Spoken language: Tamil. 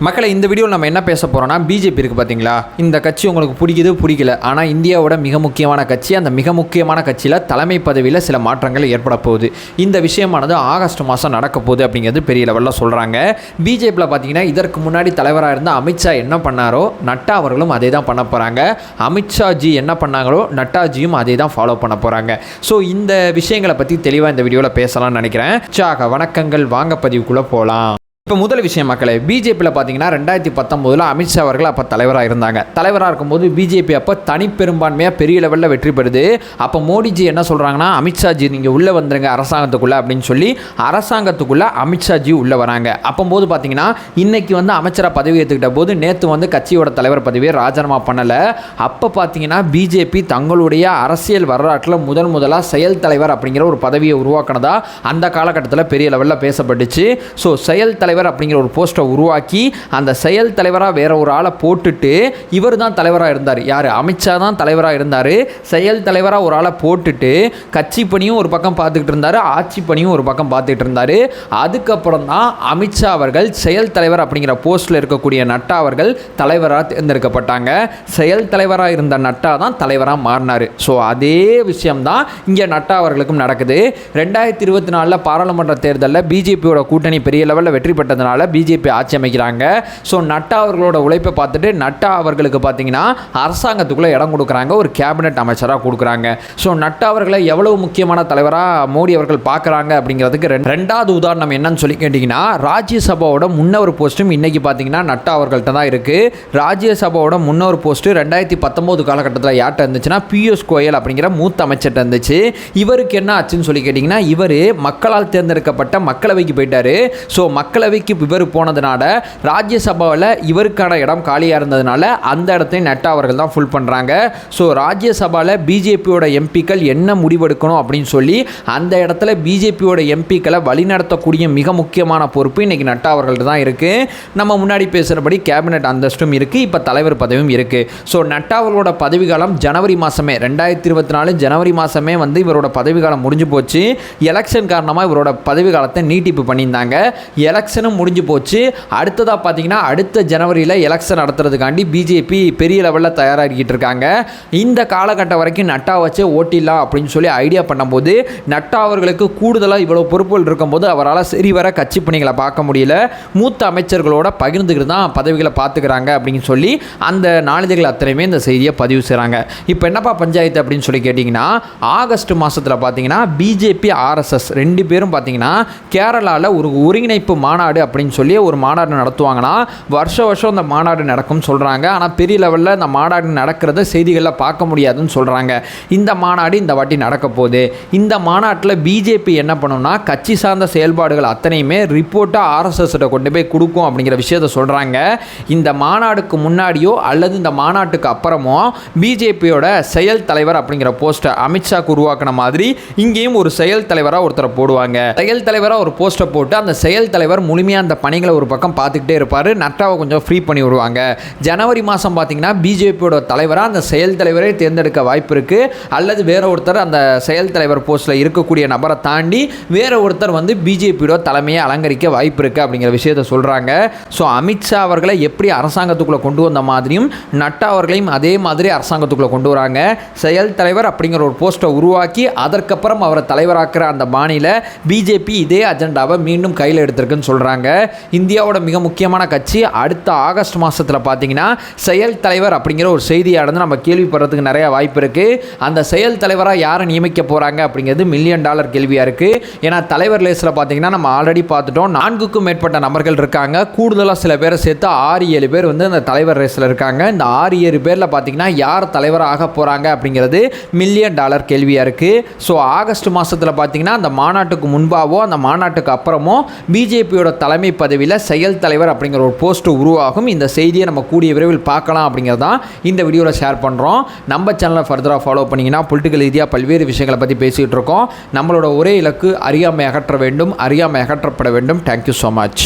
மக்களை இந்த வீடியோவில் நம்ம என்ன பேச போகிறோம்னா பிஜேபி இருக்குது பார்த்தீங்களா, இந்த கட்சி உங்களுக்கு பிடிக்கல. ஆனால் இந்தியாவோட மிக முக்கியமான கட்சி. அந்த மிக முக்கியமான கட்சியில் தலைமை பதவியில் சில மாற்றங்கள் ஏற்பட போகுது. இந்த விஷயமானது ஆகஸ்ட் மாதம் நடக்க போகுது அப்படிங்கிறது பெரிய லெவலில் சொல்கிறாங்க. பிஜேபியில் பார்த்தீங்கன்னா இதற்கு முன்னாடி தலைவராக இருந்த அமித்ஷா என்ன பண்ணாரோ நட்டா அவர்களும் அதே தான் பண்ண போகிறாங்க. அமித்ஷாஜி என்ன பண்ணாங்களோ நட்டாஜியும் அதே தான் ஃபாலோ பண்ண போகிறாங்க. ஸோ இந்த விஷயங்களை பற்றி தெளிவாக இந்த வீடியோவில் பேசலாம்னு நினைக்கிறேன். வணக்கங்கள், வாங்க பதிவுக்குள்ளே போகலாம். இப்போ முதல் விஷயம் மக்களே, பிஜேபியில் பார்த்தீங்கன்னா 2019 அமித்ஷா அவர்கள் அப்போ தலைவராக இருந்தாங்க. தலைவராக இருக்கும்போது பிஜேபி அப்போ தனிப்பெரும்பான்மையாக பெரிய லெவலில் வெற்றி பெறுது. அப்போ மோடிஜி என்ன சொல்கிறாங்கன்னா, அமித்ஷாஜி நீங்கள் உள்ளே வந்துருங்க அரசாங்கத்துக்குள்ளே அப்படின்னு சொல்லி அரசாங்கத்துக்குள்ளே அமித்ஷாஜி உள்ளே வராங்க. அப்போது பார்த்தீங்கன்னா இன்றைக்கி வந்து அமைச்சராக பதவி ஏற்றுக்கிட்ட போது நேற்று வந்து கட்சியோட தலைவர் பதவியை ராஜினாமா பண்ணலை. அப்போ பார்த்தீங்கன்னா பிஜேபி தங்களுடைய அரசியல் வரலாற்றில் முதலாக செயல் தலைவர் அப்படிங்கிற ஒரு பதவியை உருவாக்கினதா அந்த காலகட்டத்தில் பெரிய லெவலில் பேசப்பட்டுச்சு. ஸோ செயல் தலைவர் அப்படிங்கிற ஒரு போஸ்டை உருவாக்கி அந்த செயல் தலைவராக வேற ஒரு ஆளை போட்டுட்டு இவர் தான் தலைவராக இருந்தார். யார்? அமித்ஷா தான் தலைவராக இருந்தார். செயல் தலைவராக ஒரு ஆளை போட்டுட்டு கட்சி பணியும் ஒரு பக்கம் பார்த்துக்கிட்டு இருந்தார், ஆட்சி பணியும் ஒரு பக்கம் பார்த்துக்கிட்டு இருந்தார். அதுக்கப்புறம் தான் அமித்ஷா அவர்கள் செயல் தலைவர் அப்படிங்கிற போஸ்டில் இருக்கக்கூடிய நட்டா அவர்கள் தலைவராக தேர்ந்தெடுக்கப்பட்டாங்க. செயல் தலைவராக இருந்த நட்டா தான் தலைவராக மாறினார். ஸோ அதே விஷயம்தான் இங்கே நட்டா அவர்களுக்கும் நடக்குது. 2024 பாராளுமன்ற தேர்தலில் பிஜேபியோட கூட்டணி பெரிய லெவலில் வெற்றி பெற்றதுனால பிஜேபி ஆட்சி அமைக்கிறாங்க. ஸோ நட்டா அவர்களோட உழைப்பை பார்த்துட்டு நட்டா அவர்களுக்கு பார்த்தீங்கன்னா அரசாங்கத்துக்குள்ளே இடம் கொடுக்குறாங்க, ஒரு கேபினெட் அமைச்சராக கொடுக்குறாங்க. ஸோ நட்டா அவர்களை எவ்வளவு முக்கியமான தலைவராக மோடி அவர்கள் பார்க்குறாங்க அப்படிங்கிறதுக்கு ரெண்டாவது உதாரணம் என்னன்னு சொல்லி கேட்டிங்கன்னா, ராஜ்யசபாவோட முன்னவர் போஸ்ட்டும் இன்றைக்கி பார்த்தீங்கன்னா நட்டா அவர்கள்ட்ட தான் இருக்குது. ராஜ்யசபாவோட முன்னவர் போஸ்ட்டு 2019 காலகட்டத்தில் யார்கிட்ட இருந்துச்சுன்னா பியூஷ் கோயல் அப்படிங்கிற மூத்த அமைச்சர்கிட்ட இருந்துச்சு. இவருக்கு என்ன ஆச்சுன்னு சொல்லி கேட்டிங்கன்னா, இவர் மக்களால் தேர்ந்தெடுக்கப்பட்ட மக்களவைக்கு போயிட்டார். ஸோ மக்களவைக்கு இவர் போனதுனால ராஜ்யசபாவில் இவருக்கான இடம் காலியாக இருந்ததுனால அந்த இடத்தையும் நட்டா அவர்கள் தான் ஃபுல் பண்ணுறாங்க. ஸோ ராஜ்யசபாவில் பிஜேபியோட எம்பிக்கள் என்ன முடிவெடுக்கணும் அப்படின்னு சொல்லி அந்த இடத்துல பிஜேபியோட எம்பிக்களை வழிநடத்தக்கூடிய மிக முக்கியமான பொறுப்பு இன்றைக்கி நட்டா அவர்கள்ட்ட தான் இருக்குது. நம்ம முன்னாடி பேசுகிறபடி கேபினெட் அந்தஸ்தும் இருக்குது, இப்போ தலைவர் பதவியும் இருக்குது. ஸோ நட்டா அவர்களோட பதவிக்காலம் ஜனவரி மாதமே 2024 ஜனவரி மாதமே வந்து இவரோட பதவிக்காலம் முடிஞ்சு போச்சு. எலெக்ஷன் காரணமாக இவரோட பதவி காலத்தை நீட்டிப்பு பண்ணியிருந்தாங்க. எலெக்ஷனும் முடிஞ்சு போச்சு. அடுத்ததாக பார்த்தீங்கன்னா அடுத்த ஜனவரியில் எலெக்ஷன் நடத்துறதுக்காண்டி பிஜேபி பெரிய லெவலில் தயாராகிட்டு இருக்காங்க. இந்த காலகட்டம் வரைக்கும் நட்டா வச்சே ஓட்டிடலாம் அப்படின்னு சொல்லி ஐடியா பண்ணும்போது நட்டா அவர்களுக்கு கூடுதலாக இவ்வளோ பொறுப்புகள் இருக்கும்போது அவரால் சரிவர கட்சி பணிகளை பார்க்க முடியல. மூத்த அமைச்சர்களோட பகிர்ந்துக்கிட்டு தான் பதவிகளை பார்த்துக்கிறாங்க அப்படின்னு சொல்லி அந்த நாளிதழ்கள் அத்தனையுமே இந்த செய்தியை பதிவு செய்கிறாங்க. இப்போ என்னப்பா பஞ்சாயத்து அப்படின்னு சொல்லி கேட்டிங்கன்னா, ஆகஸ்ட் மாதத்தில் பார்த்தீங்கன்னா பிஜேபி ஆர்எஸ்எஸ் ரெண்டு பேரும் பார்த்தீங்கன்னா கேரளாவில் ஒரு ஒருங்கிணைப்பு மாநாடு அப்படின்னு சொல்லி ஒரு மாநாடு நடத்துவாங்கன்னா வருஷம் அந்த மாநாடு நடக்கும்னு சொல்கிறாங்க. ஆனால் பெரிய லெவலில் இந்த மாநாடு நடக்கிறத செய்திகளில் பார்க்க முடியாதுன்னு சொல்கிறாங்க. இந்த மாநாடு இந்த வாட்டி நடக்க போகுது. இந்த மாநாட்டில் பிஜேபி என்ன பண்ணும்னா கட்சி சார்ந்த செயல்பாடுகள் அத்தனையுமே ரிப்போர்ட்டாக ஆர்எஸ்எஸ்கிட்ட கொண்டு போய் கொடுக்கும் அப்படிங்கிற விஷயத்தை சொல்கிறாங்க. இந்த மாநாடுக்கு முன்னாடியோ அல்லது இந்த மாநாட்டுக்கு அப்புறமோ பிஜேபியோட செயல் தலைவர் அப்படிங்கிற போஸ்ட்டை அமித்ஷாக்கு உருவாக்கின மாதிரி இங்கேயும் ஒரு செயல் தலைவராக ஒருத்தரை போடுவாங்க. செயல் தலைவராக ஒரு போஸ்ட்டை போட்டு அந்த செயல் தலைவர் முழுமையாக அந்த பணிகளை ஒரு பக்கம் பார்த்துக்கிட்டே இருப்பார். நட்டாவை கொஞ்சம் ஃப்ரீ பண்ணி விடுவாங்க. ஜனவரி மாதம் பார்த்தீங்கன்னா பிஜேபியோட தலைவராக அந்த செயல் தலைவரை தேர்ந்தெடுக்க வாய்ப்பு இருக்குது. அல்லது வேற ஒருத்தர் அந்த செயல் தலைவர் போஸ்ட்டில் இருக்கக்கூடிய நபரை தாண்டி வேற ஒருத்தர் வந்து பிஜேபியோட தலைமையை அலங்கரிக்க வாய்ப்பு இருக்குது அப்படிங்கிற விஷயத்தை சொல்கிறாங்க. ஸோ அமித்ஷா அவர்களை எப்படி அரசாங்கத்துக்குள்ளே கொண்டு வந்த மாதிரியும் நட்டா அவர்களையும் அதே மாதிரி அரசாங்கத்துக்குள்ளே கொண்டு வராங்க. செயல் தலைவர் அப்படிங்கிற ஒரு போஸ்ட்டை உருவாக்கி அதற்கப்புறம் அவரை தலைவராக்குற அந்த பாணியில் பிஜேபி இதே அஜெண்டாவை மீண்டும் கையில் எடுத்திருக்குன்னு சொல்கிறாங்க. இந்தியாவோட மிக முக்கியமான கட்சி அடுத்த ஆகஸ்ட் மாதத்தில் பார்த்தீங்கன்னா செயல் தலைவர் அப்படிங்கிற ஒரு செய்தியானது நம்ம கேள்விப்படுறதுக்கு நிறைய வாய்ப்பு இருக்குது. அந்த செயல் தலைவராக யாரை நியமிக்க போகிறாங்க அப்படிங்கிறது $1 மில்லியன் கேள்வியாக இருக்குது. ஏன்னா தலைவர் லேஸில் பார்த்தீங்கன்னா நம்ம ஆல்ரெடி பார்த்துட்டோம், 4க்கும் மேற்பட்ட நபர்கள் இருக்காங்க. கூடுதலாக சில பேரை சேர்த்து 6-7 பேர் வந்து அந்த தலைவர் ரேஸில் இருக்காங்க. இந்த 6-7 பேரில் பார்த்தீங்கன்னா யார் தலைவராக போகிறாங்க அப்படிங்கிறது $1 மில்லியன் கேள்வியாக இருக்குது. ஸோ ஆகஸ்ட் மாதத்தில் பார்த்தீங்கன்னா அந்த மாநாட்டுக்கு முன்பாவோ அந்த மாநாட்டுக்கு அப்புறமோ பிஜேபியோட தலைமை பதவியில் செயல் தலைவர் அப்படிங்கிற ஒரு போஸ்ட் உருவாகும். இந்த செய்தியை நம்ம கூடிய விரைவில் பார்க்கலாம் அப்படிங்கிறதான் இந்த வீடியோவில் ஷேர் பண்ணுறோம். நம்ம சேனலை ஃபர்தராக ஃபாலோ பண்ணிங்கன்னா பொலிட்டிக்கல் ரீதியாக பல்வேறு விஷயங்களை பற்றி பேசிகிட்டு இருக்கோம். நம்மளோட ஒரே இலக்கு அறியாமை அகற்ற வேண்டும், அறியாமை அகற்றப்பட வேண்டும். Thank you so much.